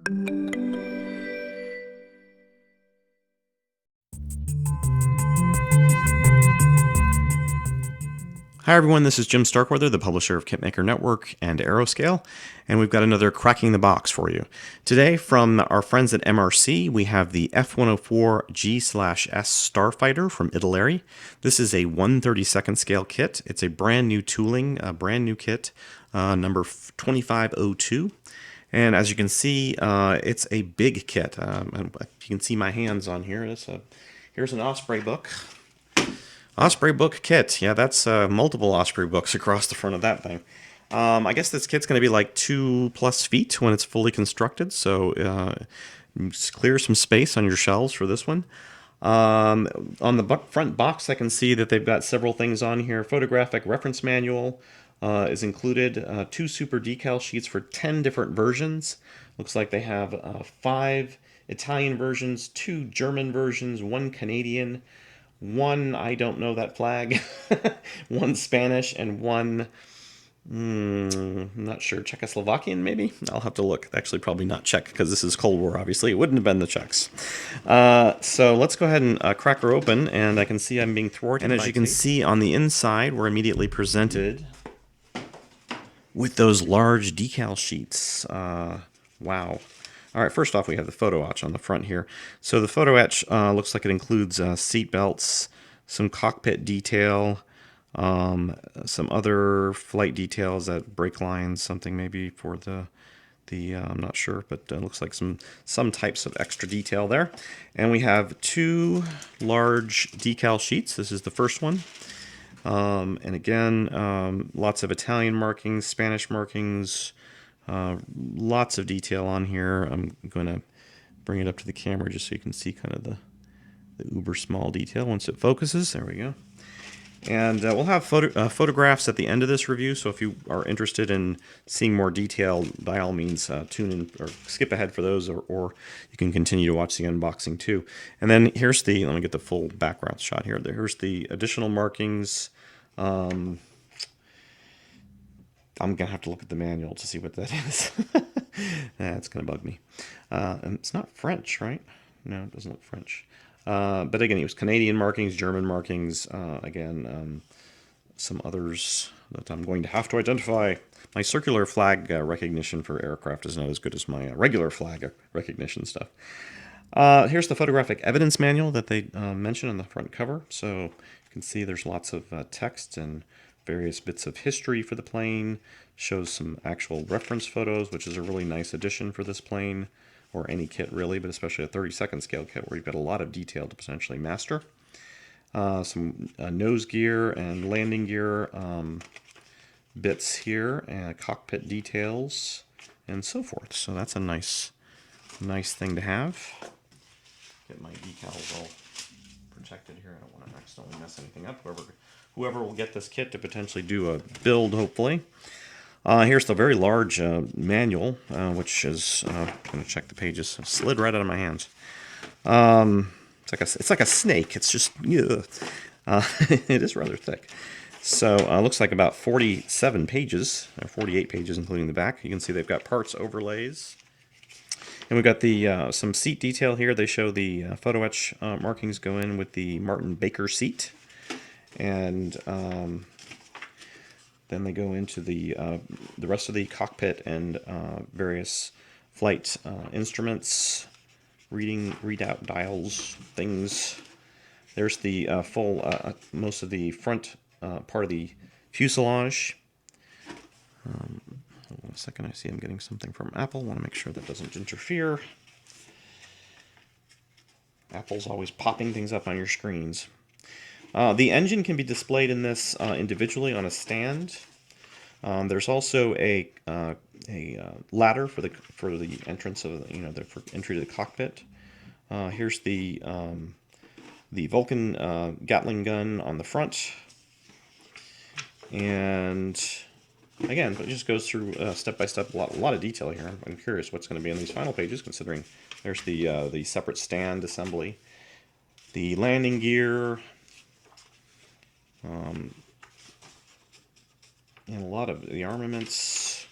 Hi everyone, this is Jim Starkweather, the publisher of Kitmaker Network and Aeroscale, and we've got another Cracking the Box for you. Today, from our friends at MRC, we have the F-104 G/S Starfighter from Italeri. This is a 1/32 scale kit. It's a brand new tooling, a brand new kit, number 2502. And as you can see, it's a big kit. You can see my hands on here. Here's an Osprey book. Osprey book kit. Yeah, that's multiple Osprey books across the front of that thing. I guess this kit's going to be like 2+ feet when it's fully constructed, so clear some space on your shelves for this one. On the front box, I can see that they've got several things on here. Photographic reference manual is included. 2 super decal sheets for 10 different versions. Looks like they have 5 Italian versions, 2 German versions, 1 Canadian, 1, I don't know that flag, 1 Spanish, and 1, I'm not sure, Czechoslovakian maybe? I'll have to look. Actually, probably not Czech, because this is Cold War, obviously. It wouldn't have been the Czechs. So let's go ahead and crack her open, and I can see I'm being thwarted. And as you can see on the inside, we're immediately presented with those large decal sheets. Wow. All right, first off, we have the Photo-Etch on the front here. So the Photo-Etch looks like it includes seat belts, some cockpit detail, some other flight details, that brake lines, something maybe for the I'm not sure, but looks like some types of extra detail there. And we have 2 large decal sheets. This is the first one. And again, lots of Italian markings, Spanish markings, lots of detail on here. I'm going to bring it up to the camera just so you can see kind of the uber small detail once it focuses. There we go. And we'll have photographs at the end of this review, so if you are interested in seeing more detail, by all means tune in or skip ahead for those, or you can continue to watch the unboxing too. And then here's let me get the full background shot here. Here's the additional markings. I'm going to have to look at the manual to see what that is. That's going to bug me. And it's not French, right? No, it doesn't look French. But again, it was Canadian markings, German markings, again, some others that I'm going to have to identify. My circular flag recognition for aircraft is not as good as my regular flag recognition stuff. Here's the photographic evidence manual that they mention on the front cover. So you can see there's lots of text and various bits of history for the plane. Shows some actual reference photos, which is a really nice addition for this plane, or any kit really, but especially a 32nd scale kit where you've got a lot of detail to potentially master. Some nose gear and landing gear bits here, and cockpit details, and so forth. So that's a nice thing to have. Get my decals all protected here. I don't want to accidentally mess anything up. Whoever will get this kit to potentially do a build, hopefully. Here's the very large manual, which is, I'm going to check the pages. It slid right out of my hands. It's like a snake. It's just, it is rather thick. So it looks like about 47 pages, or 48 pages, including the back. You can see they've got parts overlays. And we've got the some seat detail here. They show the Photo-Etch markings go in with the Martin Baker seat. And then they go into the rest of the cockpit and various flight instruments, readout dials, things. There's the full, most of the front part of the fuselage. Hold on a second, I see I'm getting something from Apple. I want to make sure that doesn't interfere. Apple's always popping things up on your screens. The engine can be displayed in this individually on a stand. There's also a ladder for the entrance of for entry to the cockpit. Here's the Vulcan Gatling gun on the front, and again, it just goes through step by step, a lot of detail here. I'm curious what's going to be on these final pages, considering there's the separate stand assembly, the landing gear. And a lot of the armaments.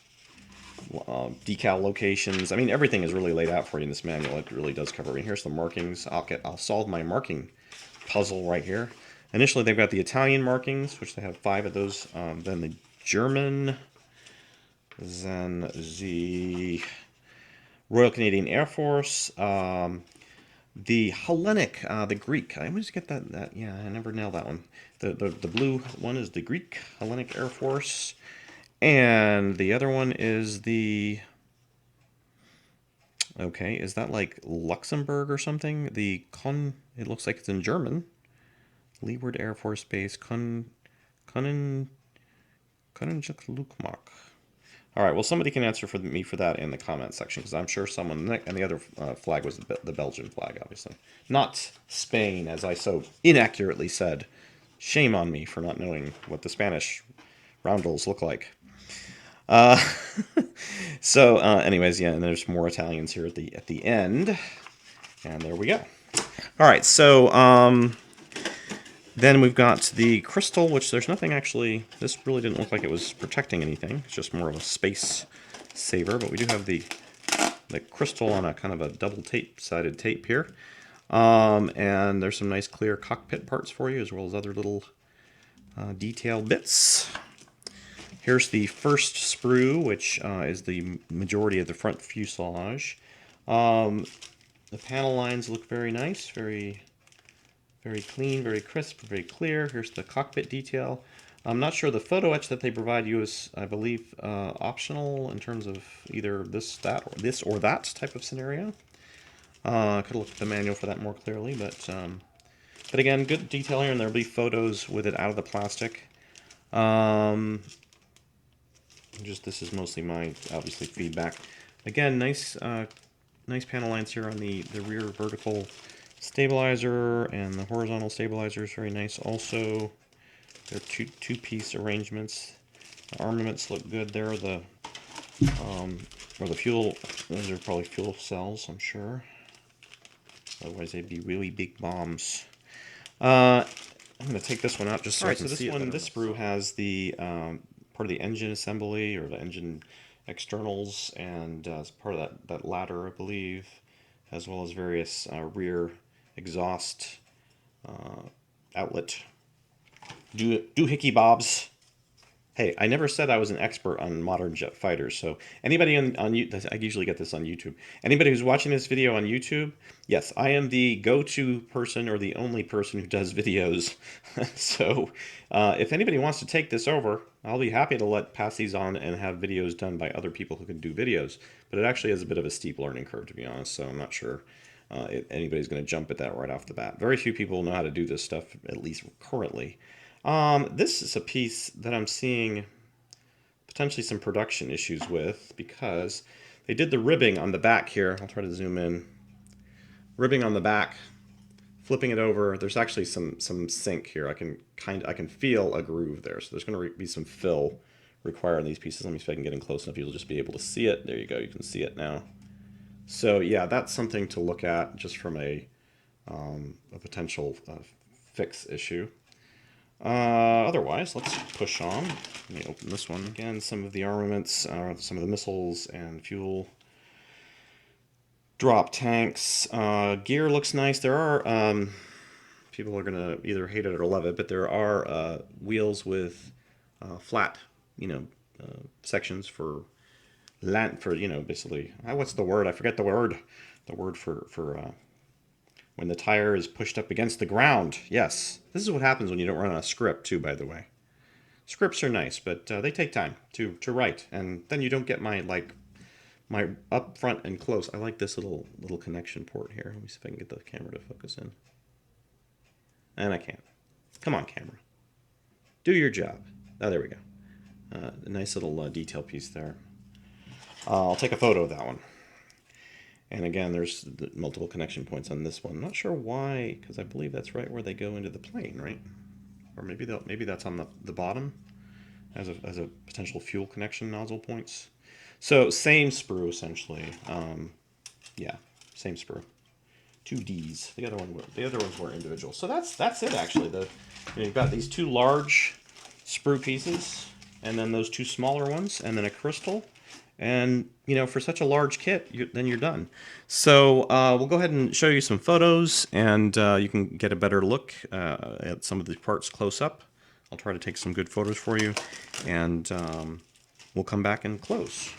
decal locations. I mean, everything is really laid out for you in this manual. It really does cover it. Here's the markings. I'll solve my marking puzzle right here. Initially, they've got the Italian markings, which they have 5 of those. Then the German, then the Royal Canadian Air Force, the Hellenic, the Greek. I always get that. Yeah, I never nailed that one. The blue one is the Greek Hellenic Air Force, and the other one is the. Okay, is that like Luxembourg or something? The Con. It looks like it's in German. Leeward Air Force Base, Konenjuklukmak. All right, well, somebody can answer for me for that in the comment section, because I'm sure someone, and the other flag was the Belgian flag, obviously. Not Spain, as I so inaccurately said. Shame on me for not knowing what the Spanish roundels look like. Anyways, yeah, and there's more Italians here at the end. And there we go. All right, so then we've got the crystal, which there's nothing actually. This really didn't look like it was protecting anything. It's just more of a space saver. But we do have the crystal on a kind of a double sided tape here. And there's some nice clear cockpit parts for you, as well as other little detail bits. Here's the first sprue, which is the majority of the front fuselage. The panel lines look very nice, very clean, very crisp, very clear. Here's the cockpit detail. I'm not sure the photo etch that they provide you is, I believe, optional in terms of either this or that type of scenario. I could look at the manual for that more clearly, but again, good detail here, and there'll be photos with it out of the plastic. This is mostly my, obviously, feedback. Again, nice panel lines here on the rear vertical stabilizer, and the horizontal stabilizer is very nice also. They're two-piece arrangements. The armaments look good there. Or the fuel, those are probably fuel cells, I'm sure. Otherwise they'd be really big bombs. I'm going to take this one out just so I can see it. This sprue has the part of the engine assembly, or the engine externals, and as part of that ladder, I believe, as well as various rear exhaust outlet doohickey bobs. Hey, I never said I was an expert on modern jet fighters, so anybody on YouTube, I usually get this on YouTube. Anybody who's watching this video on YouTube, yes, I am the go-to person, or the only person who does videos. So if anybody wants to take this over, I'll be happy to pass these on and have videos done by other people who can do videos. But it actually is a bit of a steep learning curve, to be honest, so I'm not sure anybody's going to jump at that right off the bat. Very few people know how to do this stuff, at least currently. This is a piece that I'm seeing potentially some production issues with, because they did the ribbing on the back here. I'll try to zoom in. Ribbing on the back, flipping it over. There's actually some sink here. I can feel a groove there. So there's going to be some fill required in these pieces. Let me see if I can get in close enough. You'll just be able to see it. There you go. You can see it now. So yeah, that's something to look at just from a potential fix issue. Otherwise, let's push on. Let me open this one. Again, some of the armaments, some of the missiles and fuel drop tanks. Gear looks nice. There are, people are going to either hate it or love it, but there are wheels with flat, sections for land, for, basically, what's the word? I forget the word. The word for when the tire is pushed up against the ground. Yes, this is what happens when you don't run on a script, too, by the way. Scripts are nice, but they take time to write, and then you don't get my up front and close. I like this little connection port here. Let me see if I can get the camera to focus in. And I can't. Come on, camera. Do your job. Oh, there we go. A nice little detail piece there. I'll take a photo of that one. And again, there's multiple connection points on this one. Not sure why, because I believe that's right where they go into the plane, right? Or maybe that's on the bottom as a potential fuel connection nozzle points. So same sprue essentially. Yeah, same sprue. 2 Ds. The other ones were individual. So that's it actually. You've got these 2 large sprue pieces, and then those 2 smaller ones, and then a crystal. And for such a large kit, then you're done. So we'll go ahead and show you some photos, and you can get a better look at some of the parts close up. I'll try to take some good photos for you, and we'll come back and close.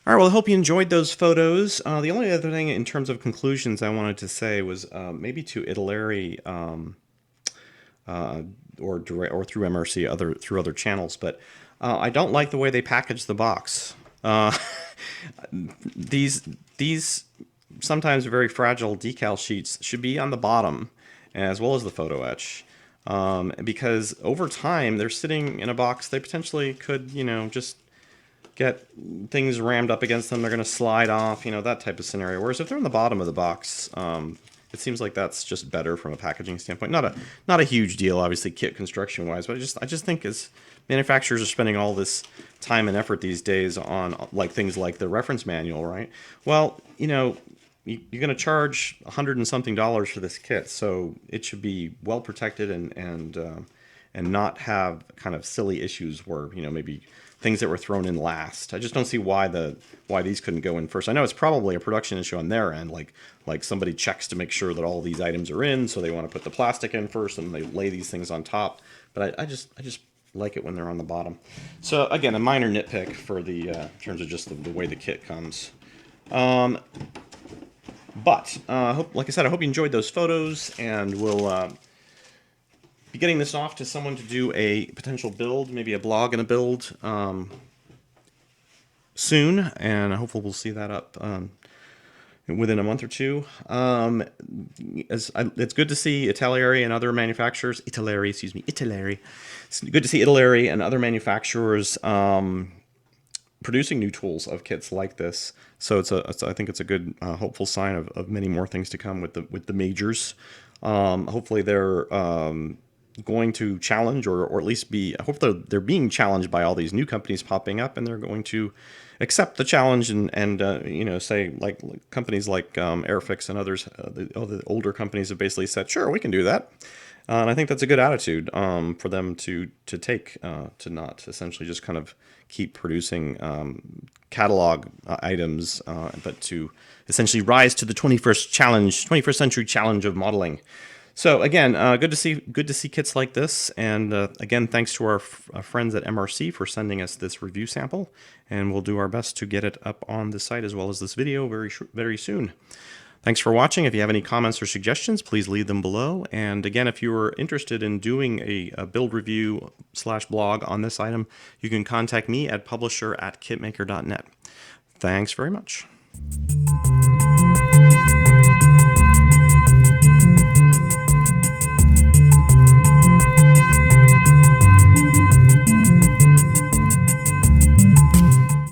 All right, well, I hope you enjoyed those photos. The only other thing in terms of conclusions I wanted to say was maybe to Italeri or direct or through MRC through other channels, but I don't like the way they package the box. Uh, these sometimes very fragile decal sheets should be on the bottom as well as the photo etch. Because over time they're sitting in a box, they potentially could, just get things rammed up against them. They're going to slide off, that type of scenario. Whereas if they're on the bottom of the box, it seems like that's just better from a packaging standpoint. Not a huge deal, obviously, kit construction wise, but I just think as manufacturers are spending all this time and effort these days on like things like the reference manual, right? Well, you're going to charge $100 and something for this kit, so it should be well protected and not have kind of silly issues where maybe things that were thrown in last. I just don't see why these couldn't go in first. I know it's probably a production issue on their end, like somebody checks to make sure that all these items are in, so they want to put the plastic in first and they lay these things on top. But I just like it when they're on the bottom. So again, a minor nitpick for the in terms of just the way the kit comes. But like I said, I hope you enjoyed those photos, and we'll be getting this off to someone to do a potential build, maybe a blog and a build soon, and hopefully we'll see that up within a month or two. It's good to see Italeri and other manufacturers, Italeri. It's good to see Italeri and other manufacturers producing new tools of kits like this. So I think it's a good, hopeful sign of many more things to come with the majors. Hopefully they're going to challenge, or at least hopefully they're being challenged by all these new companies popping up, and they're going to accept the challenge and say like companies like Airfix and others, the older companies have basically said, sure, we can do that. And I think that's a good attitude for them to take, to not essentially just kind of keep producing catalog items, but to essentially rise to the 21st century challenge of modeling. So again, good to see kits like this, and again, thanks to our friends at MRC for sending us this review sample, and we'll do our best to get it up on the site as well as this video very soon. Thanks for watching. If you have any comments or suggestions, please leave them below. And again, if you are interested in doing a build review / blog on this item, you can contact me at publisher@kitmaker.net. Thanks very much.